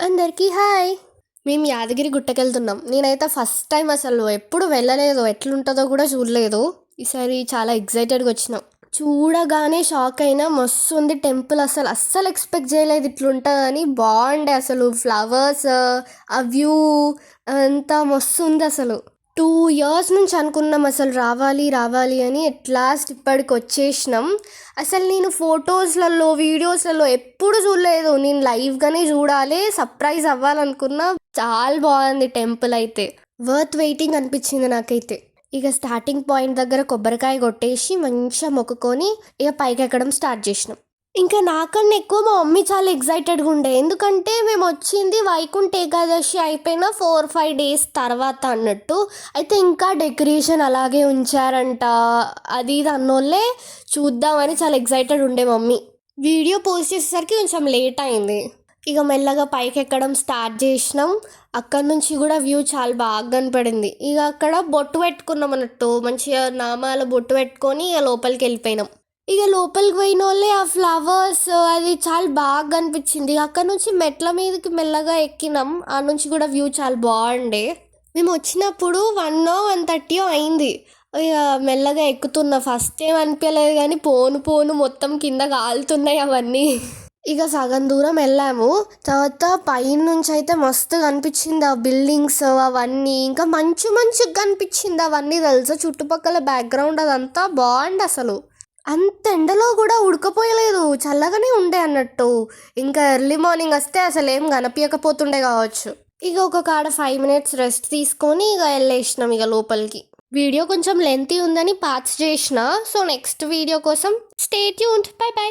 అందరికీ హాయ్. మేము యాదగిరి గుట్టకెళ్తున్నాం. నేనైతే ఫస్ట్ టైం అసలు ఎప్పుడు వెళ్ళలేదు, ఎట్లుంటుందో కూడా చూడలేదు. ఈసారి చాలా ఎక్సైటెడ్గా వచ్చినాం. చూడగానే షాక్ అయినా, మస్తు ఉంది టెంపుల్. అస్సలు ఎక్స్పెక్ట్ చేయలేదు ఇట్లుంటుందని. బాగుండే అసలు, ఫ్లవర్స్, ఆ వ్యూ అంతా మస్తు ఉంది అసలు. 2 years నుంచి అనుకున్నాం అసలు రావాలి రావాలి అని. ఎట్ లాస్ట్ ఇప్పటికి వచ్చేసినాం. అసలు నేను ఫొటోస్లలో, వీడియోస్లలో ఎప్పుడు చూడలేదు. నేను లైవ్గానే చూడాలి, సర్ప్రైజ్ అవ్వాలనుకున్నా. చాలా బాగుంది టెంపుల్ అయితే. వర్త్ వెయిటింగ్ అనిపించింది నాకైతే. ఇక స్టార్టింగ్ పాయింట్ దగ్గర కొబ్బరికాయ కొట్టేసి మంచిగా మొక్కుకొని ఇక పైకి ఎక్కడం స్టార్ట్ చేసినాం. ఇంకా నాకన్నా ఎక్కువ మా మమ్మీ చాలా ఎక్సైటెడ్గా ఉండే. ఎందుకంటే మేము వచ్చింది వైకుంఠ ఏకాదశి అయిపోయిన 4-5 days తర్వాత అన్నట్టు. అయితే ఇంకా డెకరేషన్ అలాగే ఉంచారంట. అది ఇది అన్నోళ్ళే చూద్దామని చాలా ఎక్సైటెడ్ ఉండే మమ్మీ. వీడియో పోస్ట్ చేసేసరికి కొంచెం లేట్ అయింది. ఇక మెల్లగా పైకి ఎక్కడం స్టార్ట్ చేసినాం. అక్కడ నుంచి కూడా వ్యూ చాలా బాగా కనపడింది. ఇక అక్కడ బొట్టు పెట్టుకున్నాం అన్నట్టు. మంచిగా నామాల బొట్టు పెట్టుకొని ఇక లోపలికి వెళ్ళిపోయినాం. ఇక లోపలికి పోయిన వాళ్ళే ఆ ఫ్లవర్స్ అది చాలా బాగా అనిపించింది. అక్కడ నుంచి మెట్ల మీదకి మెల్లగా ఎక్కినాం. ఆ నుంచి కూడా వ్యూ చాలా బాగుండే. మేము వచ్చినప్పుడు 1-1:30 అయింది. ఇక మెల్లగా ఎక్కుతున్నా. ఫస్ట్ ఏం అనిపించలేదు కానీ పోను పోను మొత్తం కింద కాలుతున్నాయి అవన్నీ. ఇక సగం దూరం వెళ్ళాము. తర్వాత పైనుంచి అయితే మస్తు కనిపించింది ఆ బిల్డింగ్స్ అవన్నీ. ఇంకా మంచిగా కనిపించింది అవన్నీ తెలుసా. చుట్టుపక్కల బ్యాక్గ్రౌండ్ అదంతా బాగుంది అసలు. అంత ఎండలో కూడా ఉడకపోయలేదు, చల్లగానే ఉండే అన్నట్టు. ఇంకా ఎర్లీ మార్నింగ్ వస్తే అసలు ఏం కనిపించకపోతుండే కావచ్చు. ఇక ఒక కాడ 5 minutes రెస్ట్ తీసుకొని ఇక వెళ్ళేసినాం ఇక లోపలికి. వీడియో కొంచెం లెంతీ ఉందని పాస్ చేసిన. సో నెక్స్ట్ వీడియో కోసం స్టే ట్యూన్డ్. By by.